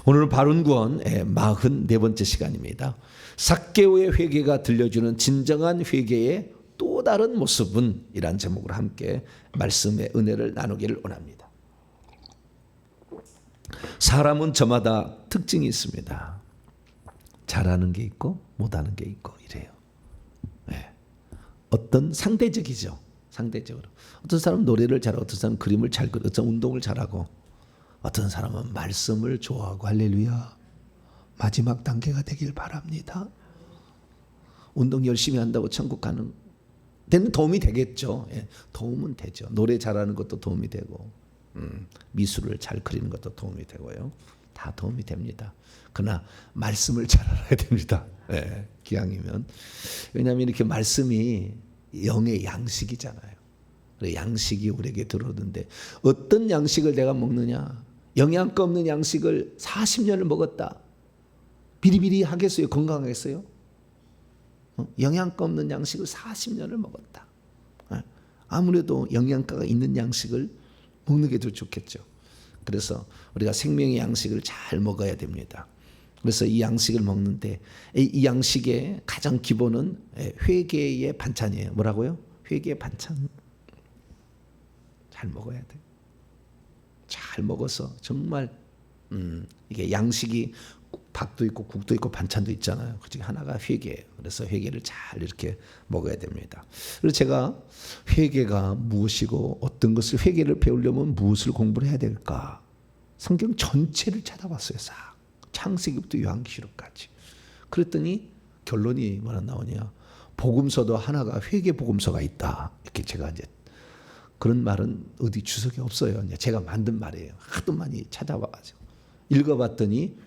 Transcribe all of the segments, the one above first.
오늘은 바른 구원 44번째 시간입니다. 삭개오의 회개가 들려주는 진정한 회개의 또 다른 모습은 이란 제목으로 함께 말씀의 은혜를 나누기를 원합니다. 사람은 저마다 특징이 있습니다. 잘하는 게 있고 못하는 게 있고 이래요. 네. 어떤 상대적이죠. 상대적으로. 어떤 사람은 노래를 잘하고 어떤 사람은 그림을 잘 그리고 어떤 운동을 잘하고 어떤 사람은 말씀을 좋아하고 할렐루야. 마지막 단계가 되길 바랍니다. 운동 열심히 한다고 천국 가는 데는 도움이 되겠죠. 예, 도움은 되죠. 노래 잘하는 것도 도움이 되고 미술을 잘 그리는 것도 도움이 되고요. 다 도움이 됩니다. 그러나 말씀을 잘 알아야 됩니다. 예, 기왕이면. 왜냐하면 이렇게 말씀이 영의 양식이잖아요. 양식이 우리에게 들어오는데 어떤 양식을 내가 먹느냐. 영양가 없는 양식을 40년을 먹었다. 비리비리 하겠어요? 건강하겠어요? 영양가 없는 양식을 40년을 먹었다. 아무래도 영양가가 있는 양식을 먹는 게 더 좋겠죠. 그래서 우리가 생명의 양식을 잘 먹어야 됩니다. 그래서 이 양식을 먹는데 이 양식의 가장 기본은 회개의 반찬이에요. 뭐라고요? 회개의 반찬. 잘 먹어야 돼. 잘 먹어서 정말 이게 양식이 밥도 있고 국도 있고 반찬도 있잖아요. 그 중에 하나가 회개예요. 그래서 회개를 잘 이렇게 먹어야 됩니다. 그래서 제가 회개가 무엇이고 어떤 것을 회개를 배우려면 무엇을 공부를 해야 될까? 성경 전체를 찾아봤어요. 싹. 창세기부터 요한계시록까지. 그랬더니 결론이 뭐라 나오냐? 복음서도 하나가 회개 복음서가 있다. 이렇게 제가 이제 그런 말은 어디 주석에 없어요. 제가 만든 말이에요. 하도 많이 찾아봐가지고 읽어봤더니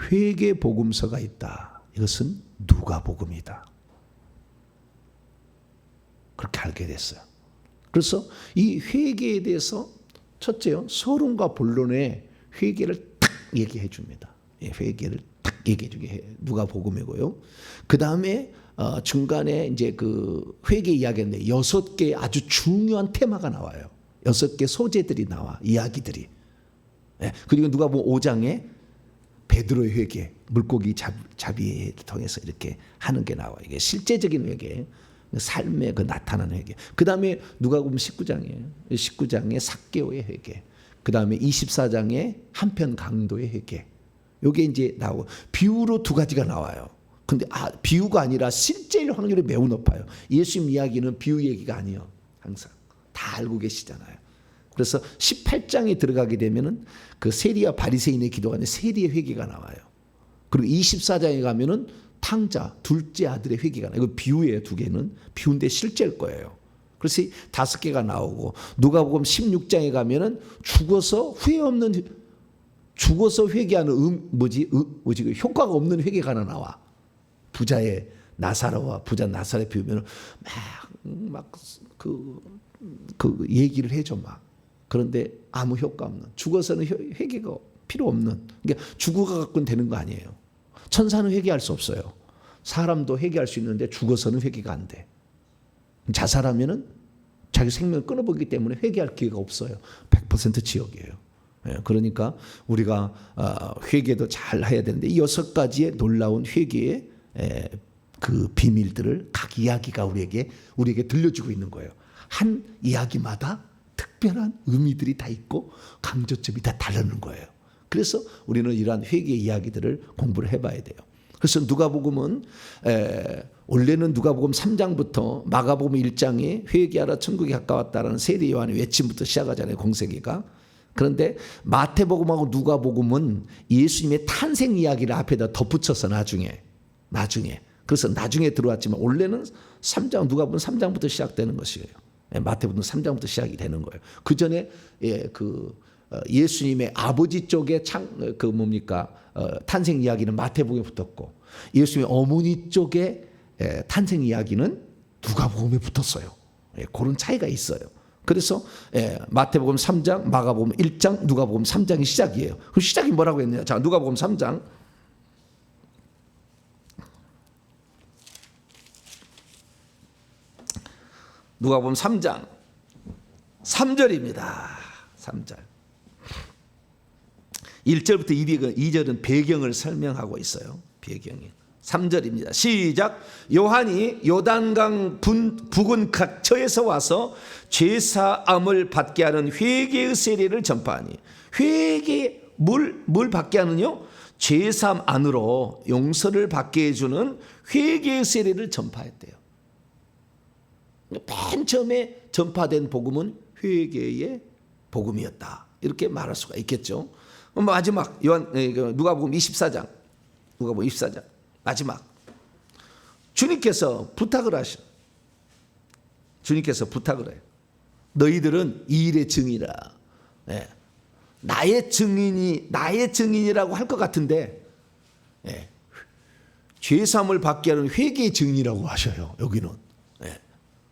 회개 복음서가 있다. 이것은 누가복음이다. 그렇게 알게 됐어요. 그래서 이 회개에 대해서 첫째요, 서론과 본론에 회개를 딱 얘기해 줍니다. 회개를 딱 얘기해 주게 해. 누가복음이고요. 그 다음에 중간에 이제 그 회개 이야기인데 6개 아주 중요한 테마가 나와요. 6개 소재들이 나와, 이야기들이. 그리고 누가복음 5장에 베드로의 회개, 물고기 잡이를 통해서 이렇게 하는 게 나와. 이게 실제적인 회개, 삶에 그 나타나는 회개. 그 다음에 누가복음 19장이에요. 19장에 삭개오의 회개. 그 다음에 24장에 한편 강도의 회개. 요게 이제 나오고 비유로 2가지가 나와요. 근데 비유가 아니라 실제일 확률이 매우 높아요. 예수님 이야기는 비유 얘기가 아니에요. 항상 다 알고 계시잖아요. 그래서 18장에 들어가게 되면은 그 세리와 바리새인의 기도가 아니라 세리의 회개가 나와요. 그리고 24장에 가면은 탕자 둘째 아들의 회개가 나와요. 이거 비유예요. 2개는 비유인데 실제일 거예요. 그래서 5개가 나오고 누가복음 16장에 가면은 죽어서 후회 없는 죽어서 회개하는 효과가 없는 회개가 하나 나와. 부자의 나사로와 부자 나사로에 비우면 막 그 얘기를 해줘 막. 그런데 아무 효과 없는, 죽어서는 회개가 필요 없는, 그러니까 죽어가 갖고는 되는 거 아니에요. 천사는 회개할 수 없어요. 사람도 회개할 수 있는데 죽어서는 회개가 안 돼. 자살하면은 자기 생명을 끊어보기 때문에 회개할 기회가 없어요. 100% 지옥이에요. 그러니까 우리가 회개도 잘 해야 되는데 이 6가지의 놀라운 회개의 그 비밀들을 각 이야기가 우리에게 들려주고 있는 거예요. 한 이야기마다 특별한 의미들이 다 있고 강조점이 다 다르는 거예요. 그래서 우리는 이러한 회개 이야기들을 공부를 해봐야 돼요. 그래서 누가복음은 원래는 누가복음 3장부터 마가복음 1장에 회개하라 천국이 가까웠다라는 세례 요한의 외침부터 시작하잖아요. 공세기가. 그런데 마태복음하고 누가복음은 예수님의 탄생 이야기를 앞에다 덧붙여서 나중에 그래서 나중에 들어왔지만 원래는 누가복음 3장부터 시작되는 것이에요. 마태복음 3장부터 시작이 되는 거예요. 그 전에 예수님의 아버지 쪽의 탄생 이야기는 마태복음에 붙었고 예수님의 어머니 쪽의 탄생 이야기는 누가복음에 붙었어요. 그런 차이가 있어요. 그래서 마태복음 3장, 마가복음 1장, 누가복음 3장이 시작이에요. 그 시작이 뭐라고 했느냐? 자, 누가복음 3장. 누가복음 3장 3절입니다. 3절. 1절부터 2절은 배경을 설명하고 있어요. 배경이. 3절입니다. 시작. 요한이 요단강 북은 각처에서 와서 죄사함을 받게 하는 회개의 세례를 전파하니. 뭘 받게 하느냐? 죄사함 안으로 용서를 받게 해주는 회개의 세례를 전파했대요. 맨 처음에 전파된 복음은 회개의 복음이었다. 이렇게 말할 수가 있겠죠. 마지막 누가복음 24장. 누가복음 24장. 마지막. 주님께서 부탁을 하셔. 주님께서 부탁을 해요. 너희들은 이 일의 증이라. 예. 나의 증인이라고 할 것 같은데, 예. 죄사함을 받게 하는 회개의 증인이라고 하셔요. 여기는. 예.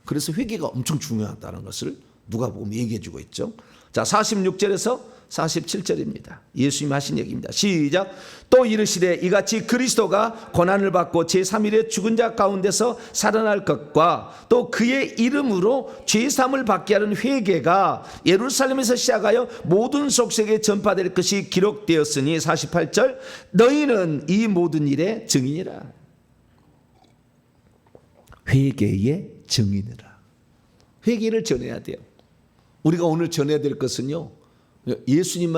그래서 회개가 엄청 중요하다는 것을 누가복음 얘기해 주고 있죠. 자, 46절에서 47절입니다. 예수님 하신 얘기입니다. 시작. 또 이르시되 이같이 그리스도가 고난을 받고 제3일에 죽은 자 가운데서 살아날 것과 또 그의 이름으로 죄사함을 받게 하는 회개가 예루살렘에서 시작하여 모든 속세에 전파될 것이 기록되었으니 48절 너희는 이 모든 일의 증인이라. 회개의 증인이라. 회개를 전해야 돼요. 우리가 오늘 전해야 될 것은요, 예수님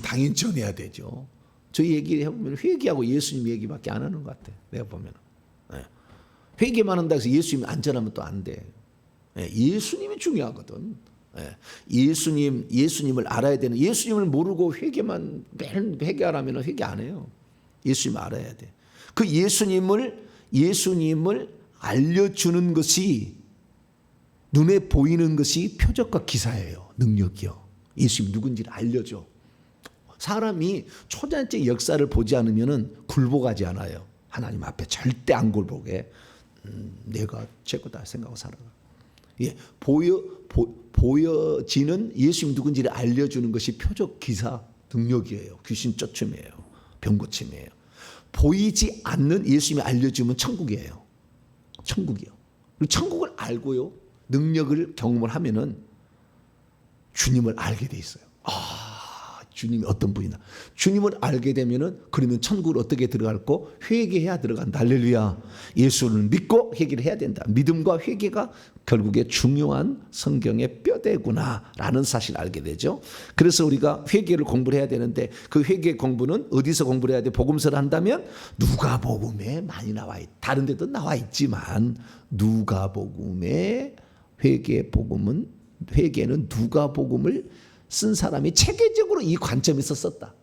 당연히 전해야 되죠. 저희 얘기를 해보면 회개하고 예수님 얘기밖에 안 하는 것 같아요. 내가 보면. 회개만 한다고 해서 예수님 안 전하면 또 안 돼. 예수님이 중요하거든. 예수님을 알아야 되는, 예수님을 모르고 회개만 매일 회개하라면 회개 안 해요. 예수님 알아야 돼. 그 예수님을 알려주는 것이, 눈에 보이는 것이 표적과 기사예요. 능력이요. 예수님 누군지를 알려줘. 사람이 초자연적 역사를 보지 않으면 굴복하지 않아요. 하나님 앞에 절대 안 굴복해. 내가 최고다 생각하고 살아가. 예, 보여지는 예수님 누군지를 알려주는 것이 표적, 기사, 능력이에요. 귀신 쫓음이에요. 병고침이에요. 보이지 않는 예수님이 알려주면 천국이에요. 천국이요. 그리고 천국을 알고요, 능력을 경험을 하면은 주님을 알게 돼 있어요. 주님이 어떤 분이나. 주님을 알게 되면은 그러면 천국을 어떻게 들어갈고? 회개해야 들어간다. 할렐루야. 예수를 믿고 회개를 해야 된다. 믿음과 회개가 결국에 중요한 성경의 뼈대구나라는 사실을 알게 되죠. 그래서 우리가 회개를 공부를 해야 되는데 그 회개 공부는 어디서 공부를 해야 돼? 복음서를 한다면 누가복음에 많이 나와 있다. 다른 데도 나와 있지만 누가복음의 회개는 누가복음을 쓴 사람이 체계적으로 이 관점에서 썼다.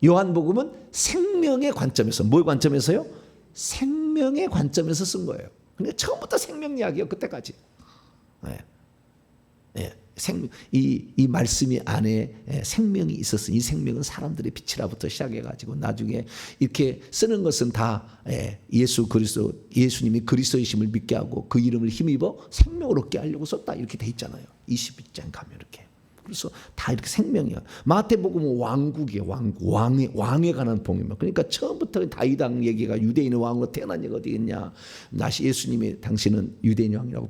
요한복음은 생명의 관점에서, 뭘 관점에서요? 생명의 관점에서 쓴 거예요. 그러니까 처음부터 생명 이야기예요. 그때까지. 이 말씀이 안에 생명이 있었으니 이 생명은 사람들의 빛이라부터 시작해가지고 나중에 이렇게 쓰는 것은 다 예수님이 그리스도이심을 믿게 하고 그 이름을 힘입어 생명을 얻게 하려고 썼다. 이렇게 돼 있잖아요. 22장 가면 이렇게. 그래서 다 이렇게 생명이야. 마태복음은 왕국이에요. 왕에 관한 복음이에요. 그러니까 처음부터 다윗 왕 얘기가 유대인의 왕으로 태어난 얘가 어디 있냐. 예수님이 당신은 유대인 왕이라고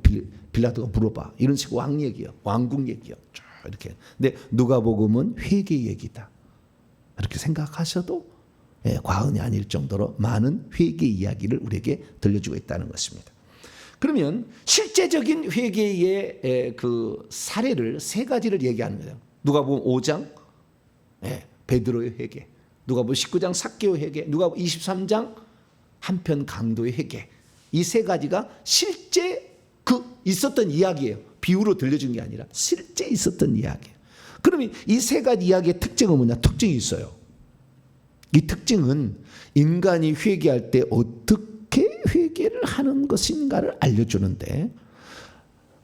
빌라도가 물어봐. 이런 식으로 왕 얘기요. 왕국 얘기요. 이렇게. 근데 누가복음은 회개 얘기다. 이렇게 생각하셔도 과언이 아닐 정도로 많은 회개 이야기를 우리에게 들려주고 있다는 것입니다. 그러면 실제적인 회개의 그 사례를 세 가지를 얘기하는 거예요. 누가복음 5장 베드로의 회개, 누가복음 19장 삭개오 회개, 누가복음 23장 한편 강도의 회개. 이 세 가지가 실제 있었던 이야기예요. 비유로 들려준 게 아니라 실제 있었던 이야기예요. 그러면 이 세 가지 이야기의 특징은 뭐냐? 특징이 있어요. 이 특징은 인간이 회개할 때 어떻게 회개를 하는 것인가를 알려주는데,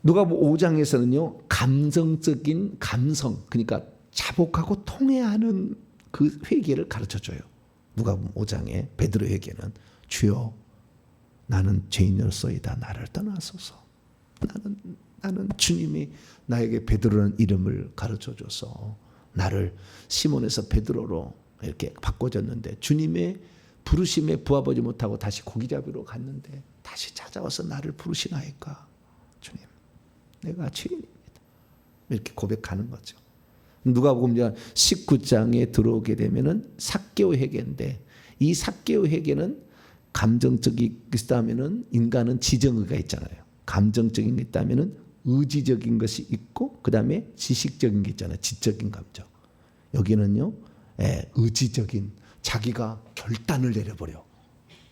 누가복음 5장에서는요 감성적인 감성, 그러니까 자복하고 통회하는 그 회개를 가르쳐줘요. 누가복음 5장의 베드로 회개는 주여 나는 죄인으로서이다. 나를 떠나소서. 나는 주님이 나에게 베드로라는 이름을 가르쳐줘서 나를 시몬에서 베드로로 이렇게 바꿔줬는데 주님의 부르심에 부합하지 못하고 다시 고기잡이로 갔는데 다시 찾아와서 나를 부르시나이까. 주님, 내가 죄인입니다. 이렇게 고백하는 거죠. 누가복음 19장에 들어오게 되면은 삭개오 회개인데, 이 삭개오 회개는 감정적이 있다면은 인간은 지정의가 있잖아요. 감정적인 게 있다면은 의지적인 것이 있고, 그 다음에 지식적인 게 있잖아요. 지적인 감정. 여기는요, 의지적인, 자기가 결단을 내려버려.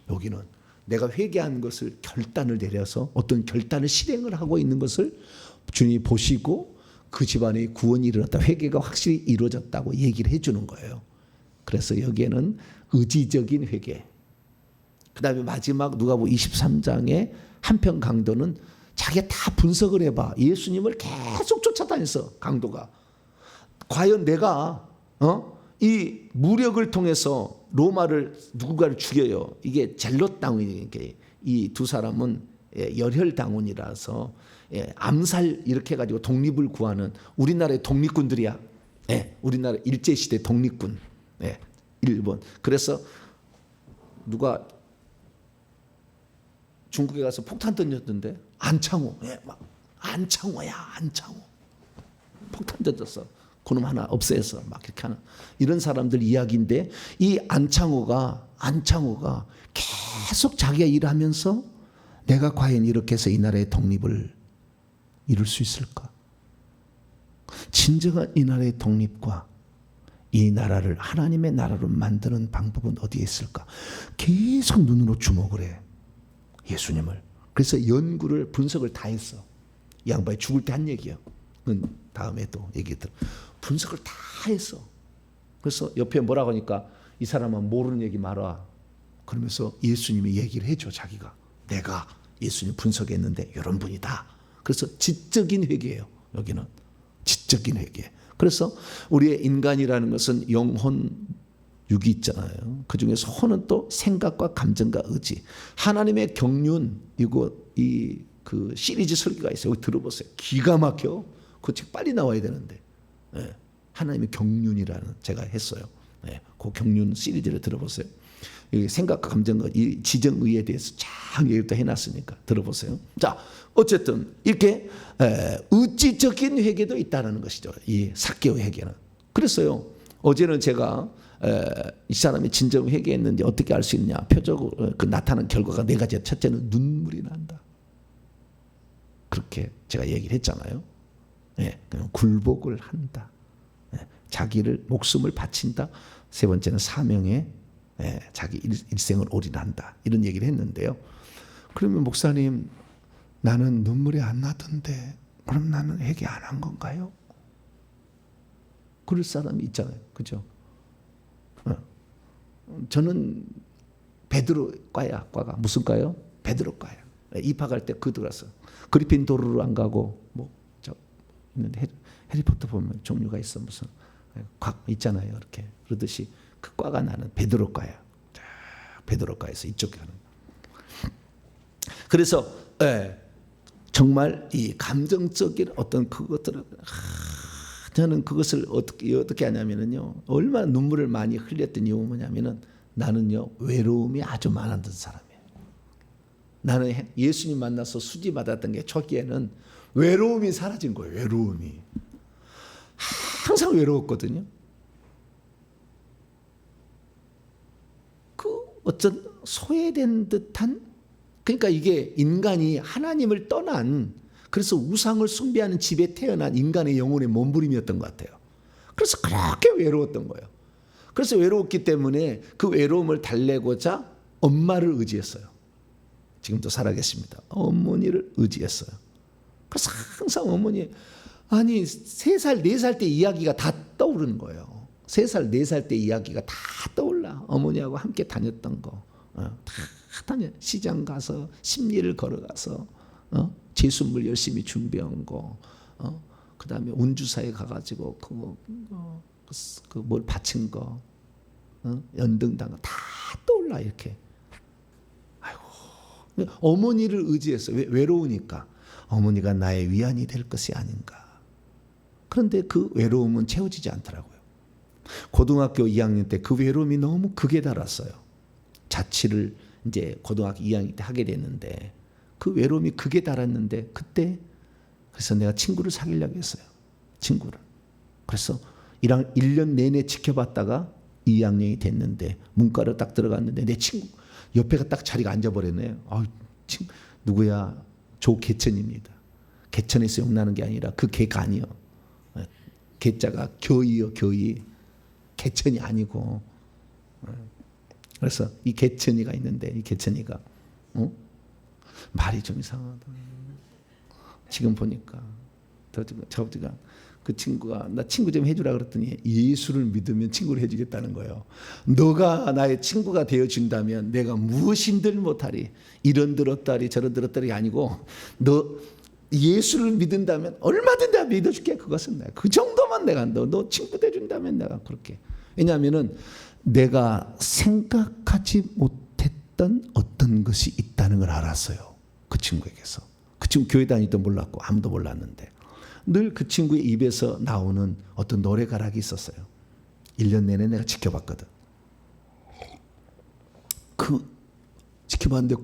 여기는 내가 회개한 것을 결단을 내려서 어떤 결단을 실행을 하고 있는 것을 주님이 보시고 그 집안의 구원이 일어났다, 회개가 확실히 이루어졌다고 얘기를 해주는 거예요. 그래서 여기에는 의지적인 회개. 그 다음에 마지막 누가복음 23장의 한편 강도는 자기가 다 분석을 해봐. 예수님을 계속 쫓아다녔어, 강도가. 과연 내가 이 무력을 통해서 로마를 누군가를 죽여요. 이게 젤롯 당원이니까 이 두 사람은 열혈 당원이라서 암살 이렇게 해가지고 독립을 구하는 우리나라의 독립군들이야. 우리나라 일제시대 독립군. 일본. 그래서 누가 중국에 가서 폭탄 던졌는데 안창호. 막 안창호야, 안창호. 폭탄 던졌어. 그놈 하나 없애서 막 이렇게 하는 이런 사람들 이야기인데, 이 안창호가 계속 자기가 일하면서 내가 과연 이렇게 해서 이 나라의 독립을 이룰 수 있을까? 진정한 이 나라의 독립과 이 나라를 하나님의 나라로 만드는 방법은 어디에 있을까? 계속 눈으로 주목을 해, 예수님을. 그래서 연구를, 분석을 다 했어. 이 양반이 죽을 때 한 얘기야. 다음에도 얘기했더라. 분석을 다 했어. 그래서 옆에 뭐라고 하니까 이 사람은 모르는 얘기 말아. 그러면서 예수님이 얘기를 해줘, 자기가. 내가 예수님 분석했는데 이런 분이다. 그래서 지적인 회개예요. 여기는 지적인 회개. 그래서 우리의 인간이라는 것은 영혼, 육이 있잖아요. 그 중에서 혼은 또 생각과 감정과 의지. 하나님의 경륜, 이거 그 시리즈 설교가 있어요. 여기 들어보세요. 기가 막혀. 그 책 빨리 나와야 되는데. 하나님의 경륜이라는 제가 했어요. 그 경륜 시리즈를 들어보세요. 여기 생각과 감정과 이 지정의에 대해서 쫙 얘기도 해놨으니까 들어보세요. 자, 어쨌든 이렇게 의지적인 회개도 있다는 것이죠. 이 삭개오 회개는. 그랬어요. 어제는 제가 이 사람이 진정 회개했는지 어떻게 알 수 있냐. 표적으로 그 나타난 결과가 네 가지야. 첫째는 눈물이 난다. 그렇게 제가 얘기를 했잖아요. 굴복을 한다. 자기를 목숨을 바친다. 세 번째는 사명에 자기 일생을 올인한다. 이런 얘기를 했는데요. 그러면 목사님, 나는 눈물이 안 나던데 그럼 나는 회개 안 한 건가요? 그럴 사람이 있잖아요. 그죠? 저는 베드로 과야. 과가 무슨 과요? 베드로 과야. 입학할 때 그 들어갔어. 그리핀도르로 안 가고 있는데 해리포터 보면 종류가 있어. 무슨 곽 있잖아요. 이렇게 그러듯이 그 과가 나는 베드로 과야. 베드로 과에서 이쪽 가는. 그래서 정말 이 감정적인 어떤 그것들을 저는 그것을 어떻게 하냐면요. 얼마나 눈물을 많이 흘렸던 이유가 뭐냐면은 나는요, 외로움이 아주 많았던 사람이에요. 나는 예수님 만나서 수지 받았던 게 초기에는 외로움이 사라진 거예요. 외로움이. 항상 외로웠거든요. 그 어떤 소외된 듯한, 그러니까 이게 인간이 하나님을 떠난, 그래서 우상을 숭배하는 집에 태어난 인간의 영혼의 몸부림이었던 것 같아요. 그래서 그렇게 외로웠던 거예요. 그래서 외로웠기 때문에 그 외로움을 달래고자 엄마를 의지했어요. 지금도 살아계십니다. 어머니를 의지했어요. 그래서 항상 어머니, 아니 3살, 4살 때 이야기가 다 떠오르는 거예요. 3살, 4살 때 이야기가 다 떠올라. 어머니하고 함께 다녔던 거. 다 다녀. 시장 가서 심리를 걸어가서 제순물 열심히 준비한 거. 그 다음에 운주사에 가가지고 뭘 바친 거. 연등당 거 다 떠올라 이렇게. 아이고. 어머니를 의지했어요. 외로우니까. 어머니가 나의 위안이 될 것이 아닌가. 그런데 그 외로움은 채워지지 않더라고요. 고등학교 2학년 때 그 외로움이 너무 극에 달았어요. 자취를 이제 고등학교 2학년 때 하게 됐는데 그 외로움이 극에 달았는데 그때 그래서 내가 친구를 사귀려고 했어요. 친구를. 그래서 1년 내내 지켜봤다가 2학년이 됐는데 문과를 딱 들어갔는데 내 친구 옆에가 딱 자리가 앉아버렸네요. 누구야? 조개천입니다. 개천에서 용나는 게 아니라 그 개가 아니요. 개자가 교이요, 교이. 개천이 아니고. 그래서 이 개천이가 있는데 이 개천이가 말이 좀 이상하다. 지금 보니까 저가 그 친구가 나 친구 좀 해주라 그랬더니 예수를 믿으면 친구를 해주겠다는 거예요. 너가 나의 친구가 되어준다면 내가 무엇인들 못하리. 이런 들었다리 저런 들었다리 아니고 너 예수를 믿는다면 얼마든 내가 믿어줄게. 그것은 내가 그 정도만 내가 너 친구 돼준다면 내가 그렇게. 왜냐하면은 내가 생각하지 못했던 어떤 것이 있다는 걸 알았어요. 그 친구에게서. 그 친구 교회 다니도 몰랐고 아무도 몰랐는데 늘 그 친구의 입에서 나오는 어떤 노래 가락이 있었어요. 1년 내내 내가 지켜봤거든. 지켜봤는데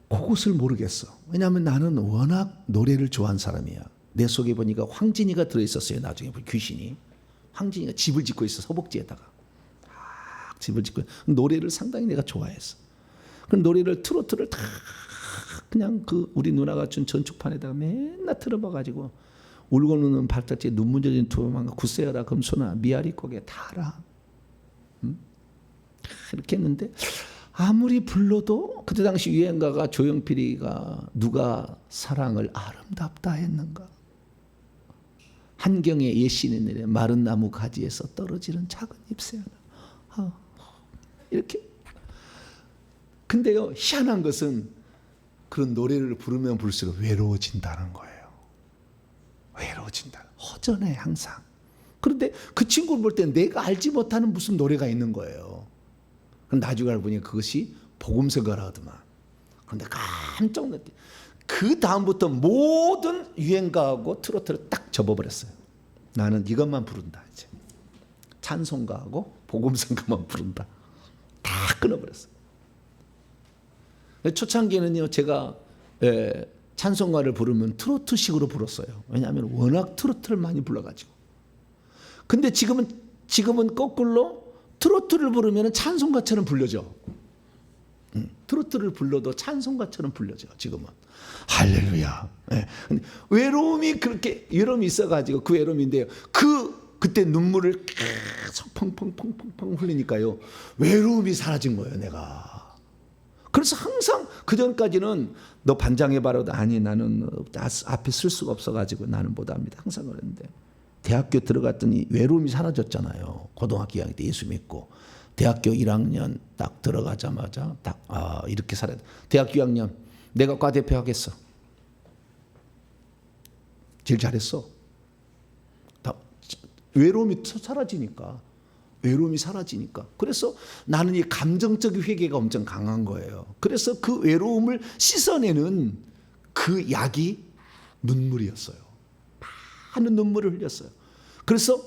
그것을 모르겠어. 왜냐하면 나는 워낙 노래를 좋아하는 사람이야. 내 속에 보니까 황진이가 들어있었어요. 나중에 귀신이. 황진이가 집을 짓고 있어. 허벅지에다가. 집을 짓고 노래를 상당히 내가 좋아했어. 그 노래를 트로트를 다 그냥 우리 누나가 준 전축판에다가 맨날 틀어봐가지고 울고 누는 발딱지에 눈물 젖은 투망가 구세여라 금소나 미아리 고개 다 알아. 이렇게 했는데 아무리 불러도 그때 당시 유행가가 조용필이가 누가 사랑을 아름답다 했는가. 한경의 예신의 내려 마른 나무 가지에서 떨어지는 작은 잎새 하나. 이렇게. 근데요 희한한 것은 그런 노래를 부르면 부를수록 외로워진다는 거예요. 외로워진다. 허전해 항상. 그런데 그 친구를 볼 때 내가 알지 못하는 무슨 노래가 있는 거예요. 나중에 알고 보니 그것이 복음서가라 하더만. 그런데 깜짝 놀랐대. 그 다음부터 모든 유행가하고 트로트를 딱 접어버렸어요. 나는 이것만 부른다 이제. 찬송가하고 복음성가만 부른다. 다 끊어버렸어요. 초창기에는요 제가 찬송가를 부르면 트로트식으로 불렀어요. 왜냐하면 워낙 트로트를 많이 불러가지고. 근데 지금은 거꾸로 트로트를 부르면 찬송가처럼 불려져. 트로트를 불러도 찬송가처럼 불려져 지금은. 할렐루야. 근데 외로움이 있어가지고 그 외로움인데요. 그때 눈물을 계속 펑펑펑펑펑 흘리니까요 외로움이 사라진 거예요 내가. 그래서 항상 그 전까지는 너 반장해봐라. 아니 나는 앞에 쓸 수가 없어가지고 나는 못합니다. 항상 그랬는데 대학교 들어갔더니 외로움이 사라졌잖아요. 고등학교 2학년 때 예수 믿고 대학교 1학년 딱 들어가자마자 이렇게 살아야 돼. 대학교 2학년 내가 과대표 하겠어. 제일 잘했어. 외로움이 사라지니까. 그래서 나는 이 감정적인 회개가 엄청 강한 거예요. 그래서 그 외로움을 씻어내는 그 약이 눈물이었어요. 많은 눈물을 흘렸어요. 그래서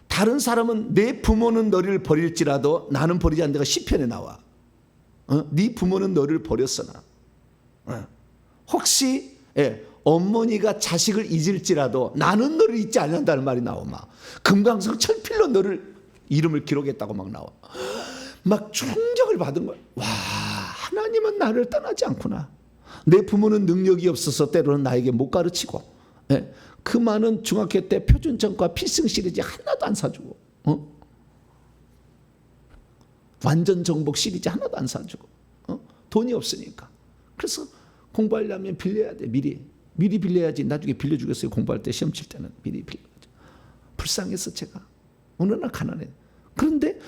다른 사람은 내 부모는 너를 버릴지라도 나는 버리지 않는 데가 시편에 나와. 네 부모는 너를 버렸으나 혹시 어머니가 자식을 잊을지라도 나는 너를 잊지 않는다는 말이 나오마. 금강석 철필로 너를 이름을 기록했다고 막 나와. 막 충격을 받은 거야. 와, 하나님은 나를 떠나지 않구나. 내 부모는 능력이 없어서 때로는 나에게 못 가르치고 그 많은 중학교 때 표준점과 필승 시리즈 하나도 안 사주고 완전 정복 시리즈 하나도 안 사주고 돈이 없으니까. 그래서 공부하려면 빌려야 돼. 미리 빌려야지. 나중에 빌려주겠어요. 공부할 때 시험 칠 때는 미리 빌려야죠. 불쌍해서 제가 어느 날 가난해. 그런데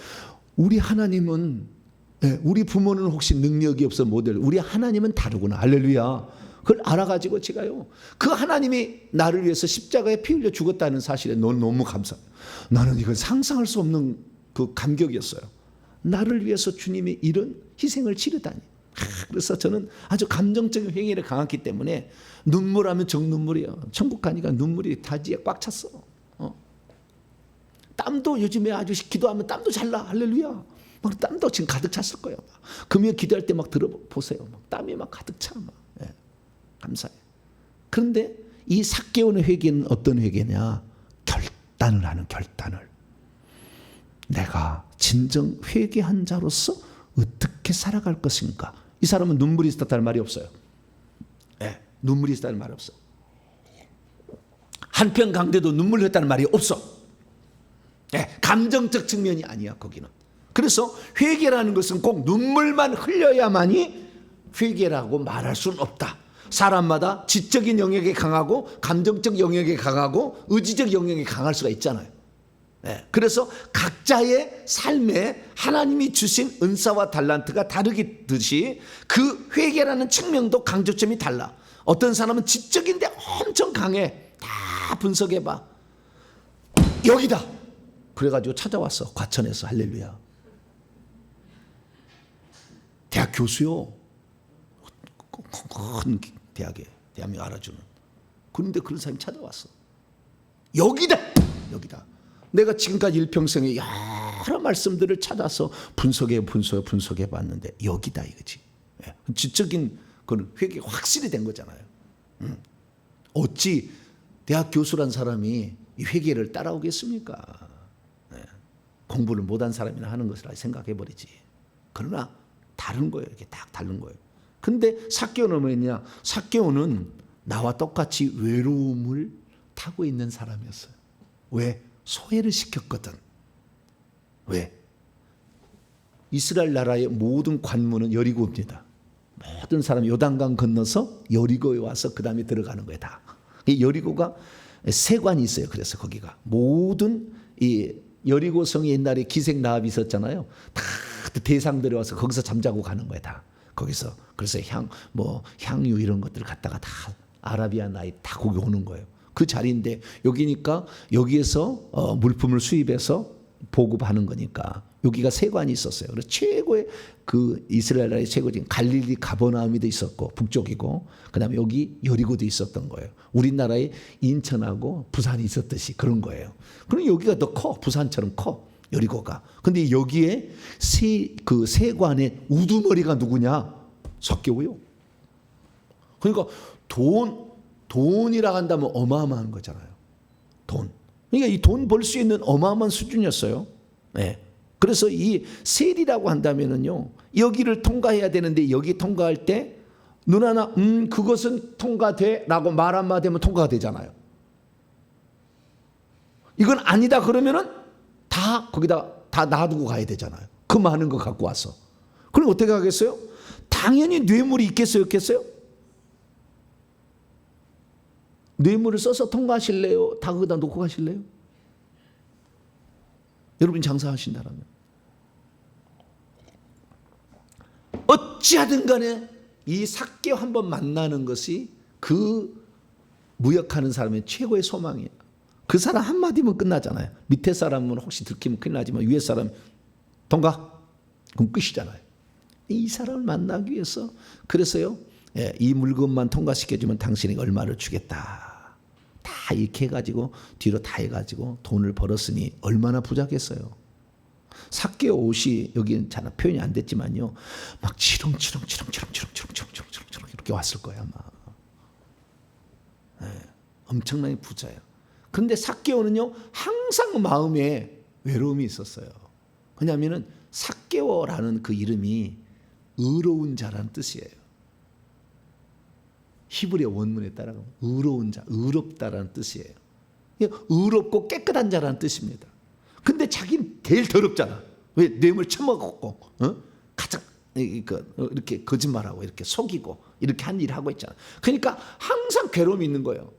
우리 하나님은 우리 부모는 혹시 능력이 없어 못해. 우리 하나님은 다르구나. 할렐루야. 그걸 알아가지고 제가요 그 하나님이 나를 위해서 십자가에 피 흘려 죽었다는 사실에 너무 감사해요. 나는 이건 상상할 수 없는 그 감격이었어요. 나를 위해서 주님이 이런 희생을 치르다니. 그래서 저는 아주 감정적인 회개를 강했기 때문에 눈물하면 정눈물이에요. 천국 가니까 눈물이 다지에 꽉 찼어. 땀도 요즘에 아주 기도하면 땀도 잘 나. 할렐루야. 막 땀도 지금 가득 찼을 거예요. 금요 기도할 때 막 들어보세요. 막 땀이 막 가득 차. 감사해. 그런데 이 삭개오의 회개는 어떤 회개냐? 결단을 하는 결단을. 내가 진정 회개한 자로서 어떻게 살아갈 것인가. 이 사람은 눈물이 있었다는 말이 없어요. 네, 눈물이 있었다는 말이 없어. 한편 강대도 눈물을 흘렸다는 말이 없어. 네, 감정적 측면이 아니야 거기는. 그래서 회개라는 것은 꼭 눈물만 흘려야만이 회개라고 말할 수는 없다. 사람마다 지적인 영역이 강하고 감정적 영역이 강하고 의지적 영역이 강할 수가 있잖아요. 네, 그래서 각자의 삶에 하나님이 주신 은사와 달란트가 다르듯이 그 회개라는 측면도 강조점이 달라. 어떤 사람은 지적인데 엄청 강해. 다 분석해봐. 여기다. 그래가지고 찾아왔어. 과천에서. 할렐루야. 대학 교수요. 큰 대학에 대한민국 알아주는. 그런데 그런 사람이 찾아왔어. 여기다. 여기다. 내가 지금까지 일평생에 여러 말씀들을 찾아서 분석해 봤는데 여기다 이거지. 지적인 그런 회개 확실히 된 거잖아요. 어찌 대학 교수란 사람이 이 회개를 따라오겠습니까? 공부를 못한 사람이나 하는 것이라 생각해 버리지. 그러나 다른 거예요. 이렇게 딱 다른 거예요. 근데 삭개오는 뭐냐? 삭개오는 나와 똑같이 외로움을 타고 있는 사람이었어요. 왜? 소외를 시켰거든. 왜? 이스라엘 나라의 모든 관문은 여리고입니다. 모든 사람이 요단강 건너서 여리고에 와서 그 다음에 들어가는 거예요. 다. 이 여리고가 세관이 있어요. 그래서 거기가 모든 이 여리고 성이 옛날에 기생 라합이 있었잖아요. 다 대상들이 와서 거기서 잠자고 가는 거예요. 다. 거기서 그래서 향유 이런 것들을 갖다가 다 아라비아 나이 다 거기 오는 거예요. 그 자리인데 여기니까 여기에서 물품을 수입해서 보급하는 거니까 여기가 세관이 있었어요. 그래서 최고의 그 이스라엘 나라의 최고진 갈릴리 가버나움이도 있었고 북쪽이고 그다음에 여기 여리고도 있었던 거예요. 우리나라에 인천하고 부산이 있었듯이 그런 거예요. 그럼 여기가 더 커. 부산처럼 커. 여리고가. 근데 여기에 그 세관의 우두머리가 누구냐? 삭개오요. 그러니까 돈이라 한다면 어마어마한 거잖아요. 돈. 그러니까 이 돈 벌 수 있는 어마어마한 수준이었어요. 네. 그래서 이 세리라고 한다면은요, 여기를 통과해야 되는데 여기 통과할 때 눈 하나 그것은 통과돼라고 말 한마디 하면 통과가 되잖아요. 이건 아니다 그러면은 다 거기다 다 놔두고 가야 되잖아요. 그 많은 거 갖고 와서. 그럼 어떻게 하겠어요? 당연히 뇌물이 있겠어요, 없겠어요? 뇌물을 써서 통과하실래요? 다 거기다 놓고 가실래요? 여러분 장사하신다라면 어찌하든 간에 이 삭개오 한번 만나는 것이 그 무역하는 사람의 최고의 소망이에요. 그 사람 한마디면 끝나잖아요. 밑에 사람은 혹시 들키면 큰일 나지만 위에 사람 통과? 그럼 끝이잖아요. 이 사람을 만나기 위해서 그래서요, 이 물건만 통과시켜주면 당신에게 얼마를 주겠다. 다 이렇게 해가지고 뒤로 다 해가지고 돈을 벌었으니 얼마나 부자겠어요. 삭개오 옷이 여기는 잘 표현이 안 됐지만요, 막 치렁치렁 이렇게 왔을 거예요 아마. 엄청나게 부자예요. 근데 삭개오는요 항상 마음에 외로움이 있었어요. 왜냐하면은 삭개오라는 그 이름이 의로운 자라는 뜻이에요. 히브리 원문에 따라가면 의로운 자, 의롭다라는 뜻이에요. 의롭고 깨끗한 자라는 뜻입니다. 근데 자기는 제일 더럽잖아. 왜? 뇌물 처먹었고, 가장 이렇게 거짓말하고 이렇게 속이고 이렇게 한 일을 하고 있잖아. 그러니까 항상 괴로움이 있는 거예요.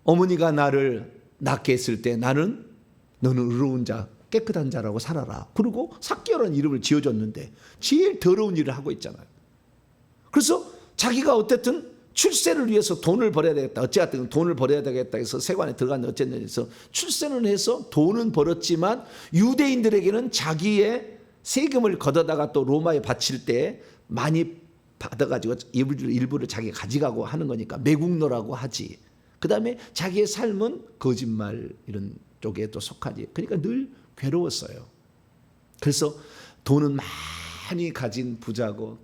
어머니가 나를 낳게 했을 때 너는 의로운 자, 깨끗한 자라고 살아라. 그리고 삭개오라는 이름을 지어줬는데 제일 더러운 일을 하고 있잖아요. 그래서 자기가 어쨌든 출세를 위해서 돈을 벌어야 되겠다. 어찌됐든 돈을 벌어야 되겠다 해서 세관에 들어갔는데 어쨌든 해서 출세는 해서 돈은 벌었지만 유대인들에게는 자기의 세금을 걷어다가 또 로마에 바칠 때 많이 받아가지고 일부를 자기가 가져가고 하는 거니까 매국노라고 하지. 그 다음에 자기의 삶은 거짓말 이런 쪽에 또 속하지. 그러니까 늘 괴로웠어요. 그래서 돈은 많이 가진 부자고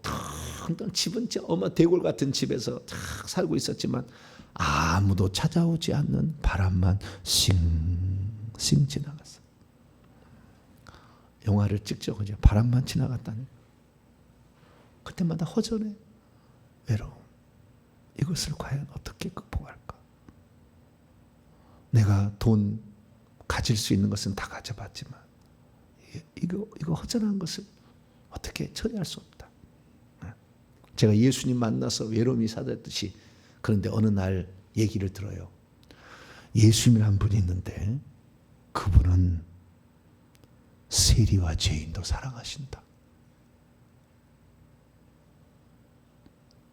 집은 어마 대골 같은 집에서 살고 있었지만 아무도 찾아오지 않는 바람만 싱 싱 지나갔어. 영화를 찍죠. 그죠? 바람만 지나갔다니. 그때마다 허전해. 외로움. 이것을 과연 어떻게 극복할까? 내가 돈 가질 수 있는 것은 다 가져봤지만 이거 허전한 것을 어떻게 처리할 수 없다. 제가 예수님 만나서 외로움이 사라졌듯이, 그런데 어느 날 얘기를 들어요. 예수님이란 분이 있는데 그분은 세리와 죄인도 사랑하신다.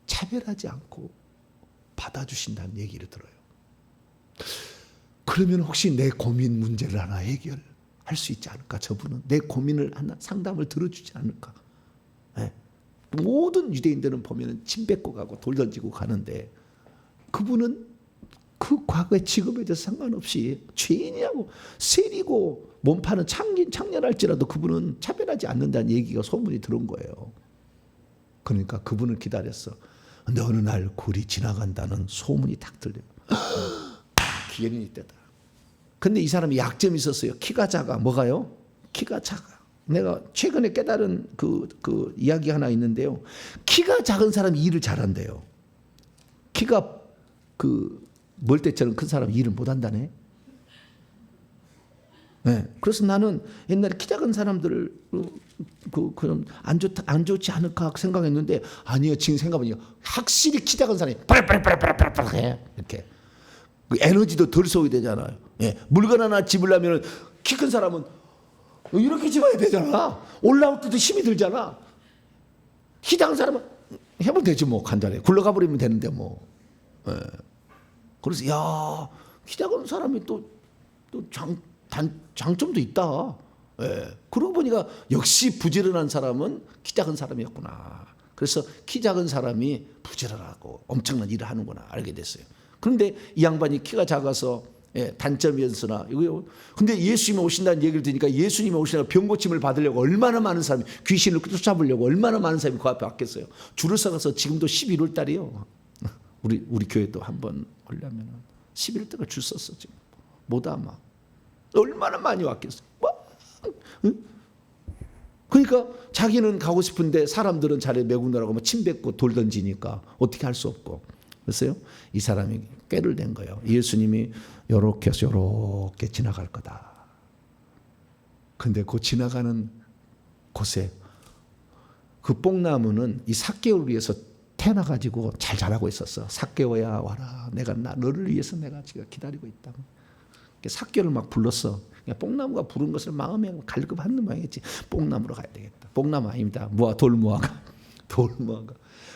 차별하지 않고 받아주신다는 얘기를 들어요. 그러면 혹시 내 고민 문제를 하나 해결할 수 있지 않을까? 저분은 내 고민을 하나 상담을 들어주지 않을까? 네. 모든 유대인들은 보면 침 뱉고 가고 돌 던지고 가는데 그분은 그 과거의 직업에 대해서 상관없이 죄인이라고 세리고 몸 파는 창렬할지라도 그분은 차별하지 않는다는 얘기가 소문이 들은 거예요. 그러니까 그분을 기다렸어. 근데 어느 날 굴이 지나간다는 소문이 딱 들려요. 기회는 이때다. 근데 이 사람이 약점이 있었어요. 키가 작아. 뭐가요? 키가 작아. 내가 최근에 깨달은 그 이야기 하나 있는데요. 키가 작은 사람이 일을 잘한대요. 키가 멀대처럼 큰 사람이 일을 못한다네. 네. 그래서 나는 옛날에 키 작은 사람들을 그럼 안 좋지 않을까 생각했는데 아니요. 지금 생각해보니까 확실히 키 작은 사람이 빨빨빨빨빨빨 해. 이렇게 그 에너지도 덜 쏘게 되잖아요. 예. 물건 하나 집으려면 키 큰 사람은 이렇게 집어야 되잖아. 올라올 때도 힘이 들잖아. 키 작은 사람은 해보면 되지 뭐. 간단해. 굴러가 버리면 되는데 뭐. 예. 그래서 키 작은 사람이 또 장점도 있다. 예. 그러고 보니까 역시 부지런한 사람은 키 작은 사람이었구나. 그래서 키 작은 사람이 부지런하고 엄청난 일을 하는구나 알게 됐어요. 그런데 이 양반이 키가 작아서 단점이었으나 이거요. 근데 예수님이 오신다는 얘기를 들으니까 예수님이 오시다가 병 고침을 받으려고 얼마나 많은 사람이 귀신을 쫓아보려고 얼마나 많은 사람이 그 앞에 왔겠어요. 줄을 서가서 지금도 11월 달이요. 우리 교회도 한번 오려면 11월 달에 줄 섰어 지금. 못 아마. 얼마나 많이 왔겠어요. 응? 그러니까 자기는 가고 싶은데 사람들은 자리에 매국노라고 침 뱉고 돌 던지니까 어떻게 할 수 없고. 그래서요 이 사람이 꾀를 낸 거예요. 예수님이 요렇게 해서 요렇게 지나갈 거다. 근데 그 지나가는 곳에 그 뽕나무는 이 삭개오를 위해서 태어나가지고 잘 자라고 있었어. 삭개오야 와라. 내가 너를 위해서 내가 지금 기다리고 있다. 삭개오를 막 불렀어. 뽕나무가 부른 것을 마음에 갈급한 모양이지. 뽕나무로 가야 되겠다. 뽕나무 아닙니다. 돌무화가.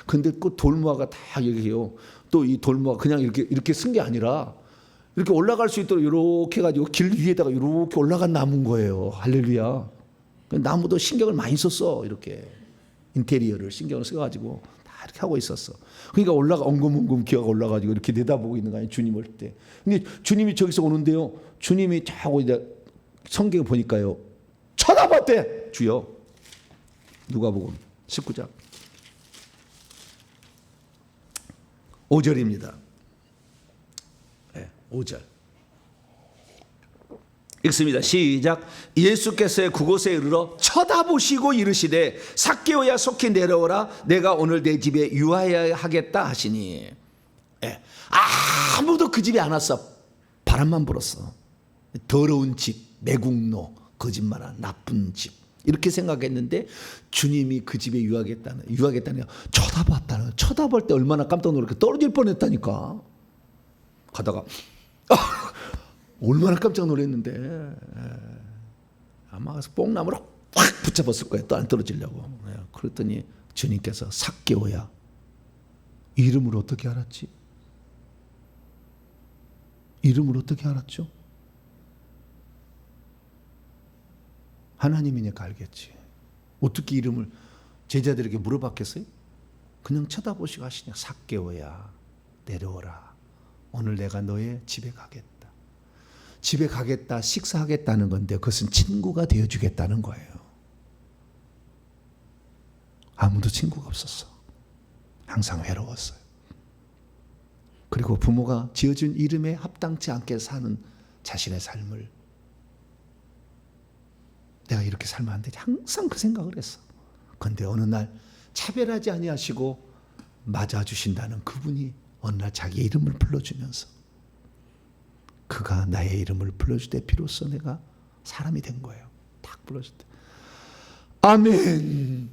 근데 그 돌무화가 다 여기요. 또 이 돌무화 그냥 이렇게 쓴 게 아니라 이렇게 올라갈 수 있도록 이렇게 해가지고 길 위에다가 이렇게 올라간 나무인 거예요. 할렐루야. 나무도 신경을 많이 썼어. 이렇게 인테리어를 신경을 써가지고 다 이렇게 하고 있었어. 그러니까 엉금엉금 기어가 올라가지고 이렇게 내다보고 있는 거 아니에요. 주님 올 때. 근데 주님이 저기서 오는데요. 주님이 자고 이제 성경에 보니까요. 쳐다봤대. 주여. 누가복음 19장 5절입니다. 네, 5절. 읽습니다. 시작. 예수께서 그곳에 이르러 쳐다보시고 이르시되 삭개오야 속히 내려오라. 내가 오늘 내 집에 유하여야 하겠다 하시니. 네, 아무도 그 집에 안 왔어. 바람만 불었어. 더러운 집, 매국노, 거짓말한 나쁜 집. 이렇게 생각했는데 주님이 그 집에 유하겠다는 쳐다볼 때 얼마나 깜짝 놀랄까. 떨어질 뻔했다니까. 가다가 얼마나 깜짝 놀랐는데 아마 뽕나무로 확 붙잡았을 거예요. 또 안 떨어지려고. 그랬더니 주님께서 삭개오야. 이름을 어떻게 알았지? 이름을 어떻게 알았죠? 하나님이니까 알겠지. 어떻게 이름을 제자들에게 물어봤겠어요? 그냥 쳐다보시고 하시냐. 삭개오야 내려오라. 오늘 내가 너의 집에 가겠다. 집에 가겠다, 식사하겠다는 건데 그것은 친구가 되어주겠다는 거예요. 아무도 친구가 없었어. 항상 외로웠어요. 그리고 부모가 지어준 이름에 합당치 않게 사는 자신의 삶을 내가 이렇게 살면 안 되지. 항상 그 생각을 했어. 그런데 어느 날 차별하지 아니하시고 맞아주신다는 그분이 어느 날 자기의 이름을 불러주면서 그가 나의 이름을 불러줄 때 비로소 내가 사람이 된 거예요. 딱 불러줄 때. 아멘.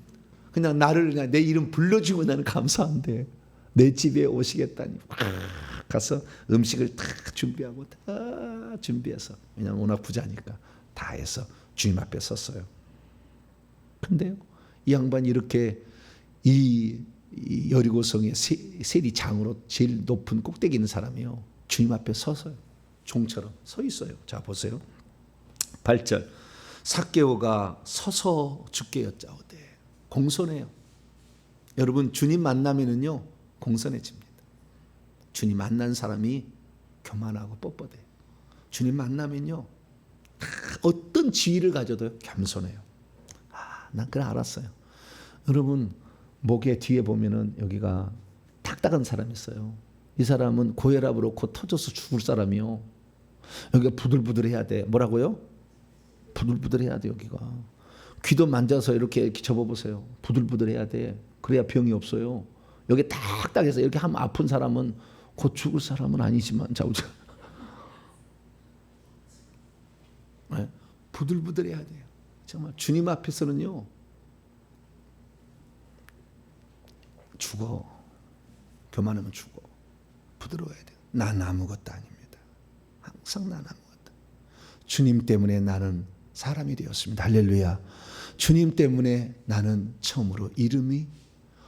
그냥 나를 그냥 내 이름 불러주고 나는 감사한데 내 집에 오시겠다니 가서 음식을 다 준비하고 다 준비해서 왜냐면 워낙 부자니까 다 해서 주님 앞에 섰어요. 근데요 이 양반이 이렇게 이 여리고성의 세리장으로 제일 높은 꼭대기 있는 사람이요 주님 앞에 서서요 종처럼 서 있어요. 자 보세요 8절 삭개오가 서서 주께 여짜오되 공손해요. 여러분 주님 만나면은요 공손해집니다. 주님 만난 사람이 교만하고 뻣뻣해요. 주님 만나면요 어떤 지위를 가져도 겸손해요. 난 그걸 알았어요. 여러분 목에 뒤에 보면은 여기가 딱딱한 사람이 있어요. 이 사람은 고혈압으로 곧 터져서 죽을 사람이요. 여기가 부들부들해야 돼. 뭐라고요? 부들부들해야 돼. 여기가 귀도 만져서 이렇게 접어보세요. 부들부들해야 돼. 그래야 병이 없어요. 여기 딱딱해서 이렇게 하면 아픈 사람은 곧 죽을 사람은 아니지만 자우자 네? 부들부들해야 돼요. 정말 주님 앞에서는요 죽어. 교만하면 죽어. 부드러워야 돼요. 난 아무것도 아닙니다. 항상 난 아무것도. 주님 때문에 나는 사람이 되었습니다. 할렐루야. 주님 때문에 나는 처음으로 이름이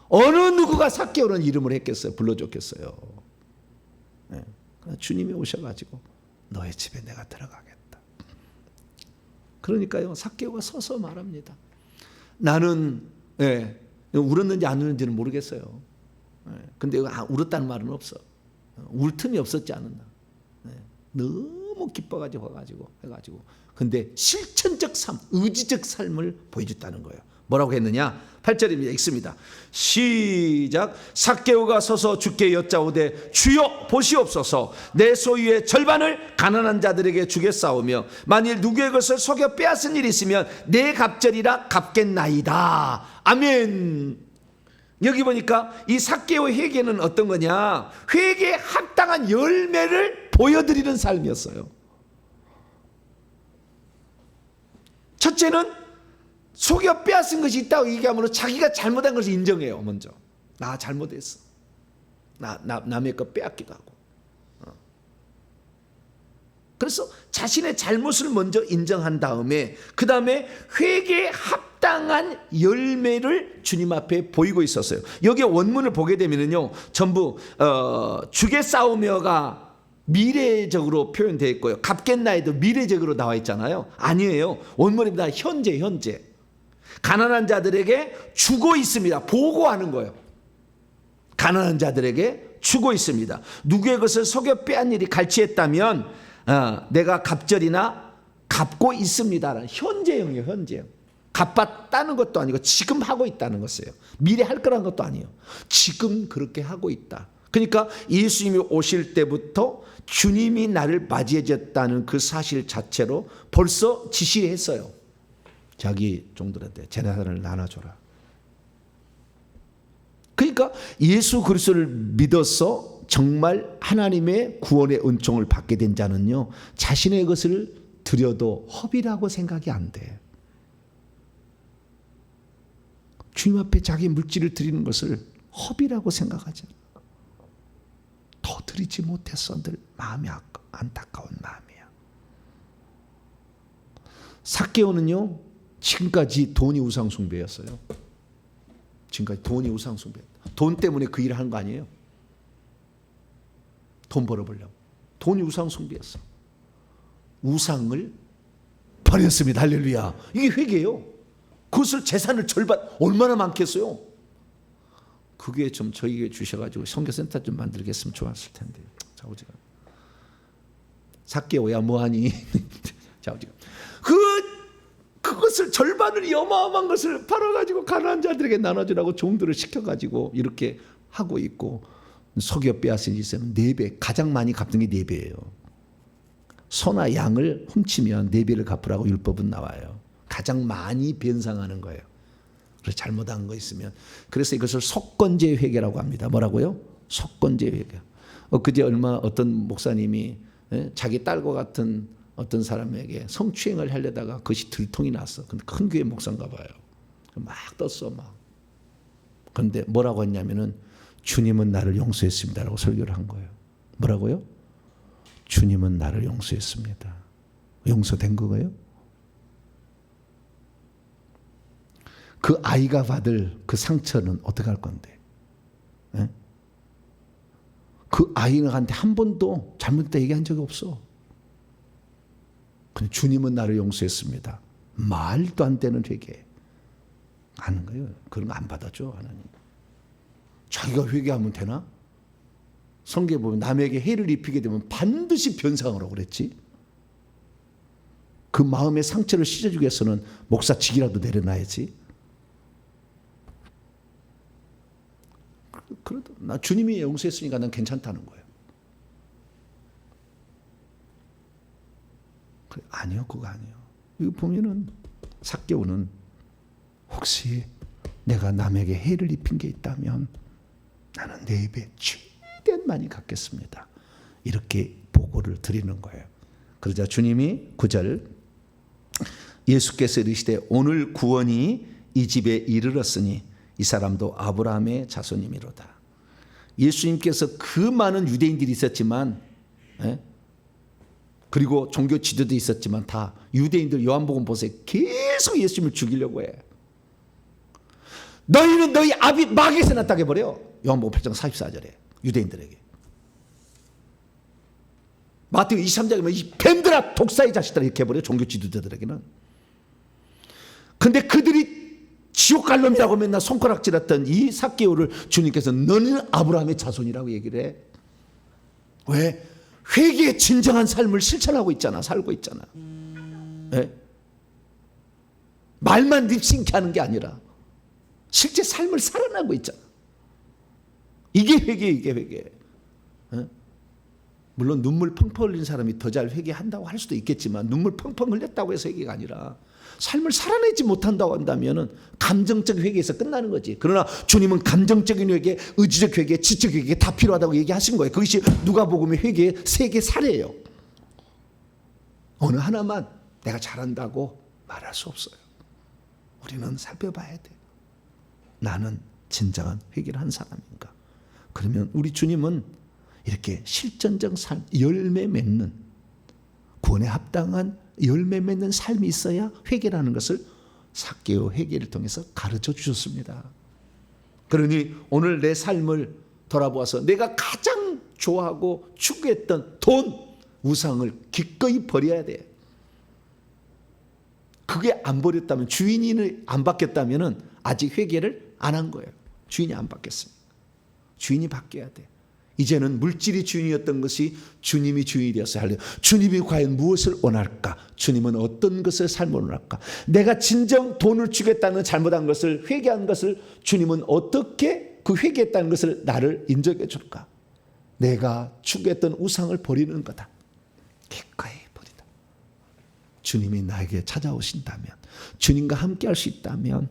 어느 누구가 삭개오는 이름을 했겠어요. 불러줬겠어요. 네. 주님이 오셔가지고 너의 집에 내가 들어가겠다. 그러니까요 삭개오가 서서 말합니다. 나는 울었는지 안 울었는지는 모르겠어요. 근데 울었다는 말은 없어. 울 틈이 없었지 않았나. 너무 기뻐가지고 해가지고 근데 실천적 삶, 의지적 삶을 보여줬다는 거예요. 뭐라고 했느냐? 8절입니다. 읽습니다. 시작. 삭개오가 서서 주께 여짜오되 주여 보시옵소서 내 소유의 절반을 가난한 자들에게 주겠사오며 만일 누구의 것을 속여 빼앗은 일이 있으면 내 갑절이라 갚겠나이다. 아멘. 여기 보니까 이 삭개오의 회개는 어떤 거냐? 회개에 합당한 열매를 보여드리는 삶이었어요. 첫째는 속여 빼앗은 것이 있다고 얘기하므로 자기가 잘못한 것을 인정해요. 먼저 나 잘못했어. 남의 거 빼앗기도 하고. 그래서 자신의 잘못을 먼저 인정한 다음에 그 다음에 회개에 합당한 열매를 주님 앞에 보이고 있었어요. 여기 원문을 보게 되면요 전부 주게 싸우며가 미래적으로 표현되어 있고요. 갚겠나이도 미래적으로 나와 있잖아요. 아니에요. 원문입니다. 현재. 가난한 자들에게 주고 있습니다. 보고하는 거예요. 가난한 자들에게 주고 있습니다. 누구의 것을 속여 빼앗은 일이 갈취했다면 내가 갑절이나 갚고 있습니다. 현재형이에요. 현재형. 갚았다는 것도 아니고 지금 하고 있다는 것이에요. 미래 할 거라는 것도 아니에요. 지금 그렇게 하고 있다. 그러니까 예수님이 오실 때부터 주님이 나를 맞이해 줬다는 그 사실 자체로 벌써 지시했어요. 자기 종들한테 재산을 나눠줘라. 그러니까 예수 그리스도를 믿어서 정말 하나님의 구원의 은총을 받게 된 자는요 자신의 것을 드려도 허비라고 생각이 안 돼. 주님 앞에 자기 물질을 드리는 것을 허비라고 생각하지 않아. 더 드리지 못했어. 늘 마음이 안타까운 마음이야. 삭개오는요 지금까지 돈이 우상숭배였어요. 지금까지 돈이 우상숭배. 돈 때문에 그 일을 한 거 아니에요. 돈 벌어보려고. 돈이 우상숭배였어. 우상을 버렸습니다. 할렐루야. 이게 회개예요. 그것을 재산을 절반 얼마나 많겠어요. 그게 좀 저희에게 주셔가지고 선교센터 좀 만들겠으면 좋았을 텐데. 자 오지가 삭개오야 뭐하니? 자 오지가 그것을 절반을 어마어마한 것을 팔아가지고 가난한 자들에게 나눠주라고 종들을 시켜가지고 이렇게 하고 있고 속여 빼앗은 일은 4배 가장 많이 갚는 게 4배예요. 소나 양을 훔치면 4배를 갚으라고 율법은 나와요. 가장 많이 변상하는 거예요. 그래서 잘못한 거 있으면. 그래서 이것을 속건제 회개라고 합니다. 뭐라고요? 속건제 회개. 그제 얼마 어떤 목사님이 자기 딸과 같은 어떤 사람에게 성추행을 하려다가 그것이 들통이 났어. 근데 큰 교회 목사인가 봐요. 막 떴어 막. 그런데 뭐라고 했냐면은 주님은 나를 용서했습니다라고 설교를 한 거예요. 뭐라고요? 주님은 나를 용서했습니다. 용서된 거예요? 그 아이가 받을 그 상처는 어떻게 할 건데? 에? 그 아이한테 한 번도 잘못됐다 얘기한 적이 없어. 근데 주님은 나를 용서했습니다. 말도 안 되는 회개 하는 거예요. 그런 거 안 받아줘 하나님. 자기가 회개하면 되나? 성경에 보면 남에게 해를 입히게 되면 반드시 변상하라고 그랬지. 그 마음의 상처를 씻어주기 위해서는 목사직이라도 내려놔야지. 그래도 나 주님이 용서했으니까 난 괜찮다는 거예요. 아니요, 그거 아니에요. 이거 보면은 삭개오는 혹시 내가 남에게 해를 입힌 게 있다면 나는 내 입에 최대한 많이 갚겠습니다. 이렇게 보고를 드리는 거예요. 그러자 주님이 9절 예수께서 이르시되 오늘 구원이 이 집에 이르렀으니 이 사람도 아브라함의 자손이미로다. 예수님께서 그 많은 유대인들이 있었지만 그리고 종교 지도도 있었지만 다 유대인들 요한복음 보세요. 계속 예수님을 죽이려고 해. 너희는 너희 아비 마귀에서 났다고 해버려. 요한복음 8장 44절에 유대인들에게. 마태오 23장에 보면 이 뱀들아 독사의 자식들아 이렇게 해버려. 종교 지도자들에게는. 근데 그들이 지옥 갈 놈이라고 맨날 손가락질했던 이 삭개오를 주님께서 너는 아브라함의 자손이라고 얘기를 해. 왜? 회개의 진정한 삶을 실천하고 있잖아. 살고 있잖아. 네? 말만 립싱크 하는 게 아니라 실제 삶을 살아나고 있잖아. 이게 회개, 이게 회개. 네? 물론 눈물 펑펑 흘린 사람이 더 잘 회개한다고 할 수도 있겠지만 눈물 펑펑 흘렸다고 해서 회개가 아니라 삶을 살아내지 못한다고 한다면 감정적 회개에서 끝나는 거지. 그러나 주님은 감정적인 회개, 의지적 회개, 지적 회개 다 필요하다고 얘기하신 거예요. 그것이 누가복음의 회개의 세계 사례예요. 어느 하나만 내가 잘한다고 말할 수 없어요. 우리는 살펴봐야 돼. 나는 진정한 회개를 한 사람인가? 그러면 우리 주님은 이렇게 실전적 삶, 열매 맺는 구원에 합당한 열매 맺는 삶이 있어야 회개라는 것을 삭개오 회개를 통해서 가르쳐 주셨습니다. 그러니 오늘 내 삶을 돌아보아서 내가 가장 좋아하고 추구했던 돈, 우상을 기꺼이 버려야 돼. 그게 안 버렸다면, 주인이 안 바뀌었다면 아직 회개를 안 한 거예요. 주인이 안 바뀌었습니다. 주인이 바뀌어야 돼. 이제는 물질이 주인이었던 것이 주님이 주인이 되어서 할래요. 주님이 과연 무엇을 원할까? 주님은 어떤 것을 삶을 원할까? 내가 진정 돈을 주겠다는 잘못한 것을, 회개한 것을 주님은 어떻게 그 회개했다는 것을 나를 인정해 줄까? 내가 추구했던 우상을 버리는 거다. 기꺼이 버리다. 주님이 나에게 찾아오신다면, 주님과 함께 할 수 있다면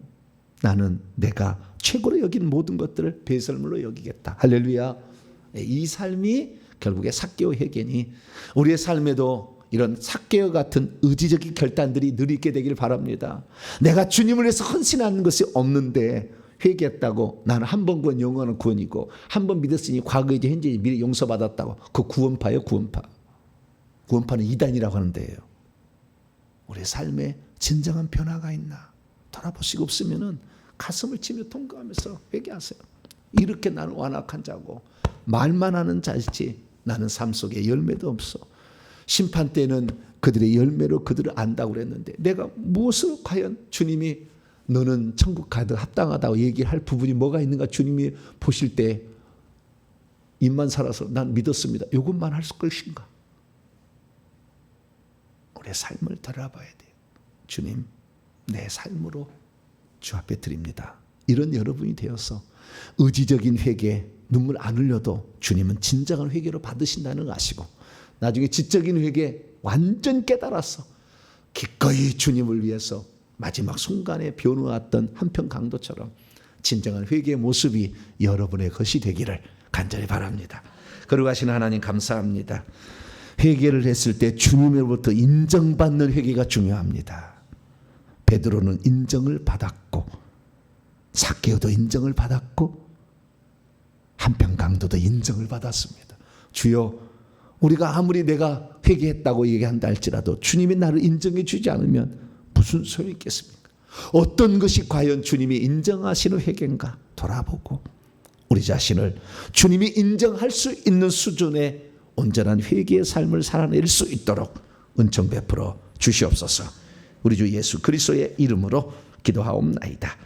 나는 내가 최고로 여긴 모든 것들을 배설물로 여기겠다. 할렐루야. 이 삶이 결국에 삭개오 회개니 우리의 삶에도 이런 삭개오 같은 의지적인 결단들이 늘 있게 되길 바랍니다. 내가 주님을 위해서 헌신하는 것이 없는데 회개했다고 나는 한 번 구원 영원한 구원이고 한 번 믿었으니 과거이지 현재이지 미리 용서받았다고 그 구원파예요. 구원파. 구원파는 이단이라고 하는데요. 우리의 삶에 진정한 변화가 있나 돌아보시고 없으면 가슴을 치며 통과하면서 회개하세요. 이렇게 나는 완악한 자고 말만 하는 자이지 나는 삶 속에 열매도 없어. 심판 때는 그들의 열매로 그들을 안다고 그랬는데 내가 무엇을 과연 주님이 너는 천국 가도 합당하다고 얘기할 부분이 뭐가 있는가 주님이 보실 때 입만 살아서 난 믿었습니다. 이것만 할 것인가? 우리의 삶을 돌아봐야 돼요. 주님 내 삶으로 주 앞에 드립니다. 이런 여러분이 되어서 의지적인 회개 눈물 안 흘려도 주님은 진정한 회개로 받으신다는 걸 아시고 나중에 지적인 회개 완전 깨달았어. 기꺼이 주님을 위해서 마지막 순간에 변화왔던 한편 강도처럼 진정한 회개의 모습이 여러분의 것이 되기를 간절히 바랍니다. 거룩하신 하나님 감사합니다. 회개를 했을 때 주님으로부터 인정받는 회개가 중요합니다. 베드로는 인정을 받았고 삭개오도 인정을 받았고 한편 강도도 인정을 받았습니다. 주여, 우리가 아무리 내가 회개했다고 얘기한다 할지라도 주님이 나를 인정해 주지 않으면 무슨 소용이 있겠습니까? 어떤 것이 과연 주님이 인정하시는 회개인가 돌아보고 우리 자신을 주님이 인정할 수 있는 수준의 온전한 회개의 삶을 살아낼 수 있도록 은총 베풀어 주시옵소서. 우리 주 예수 그리스도의 이름으로 기도하옵나이다.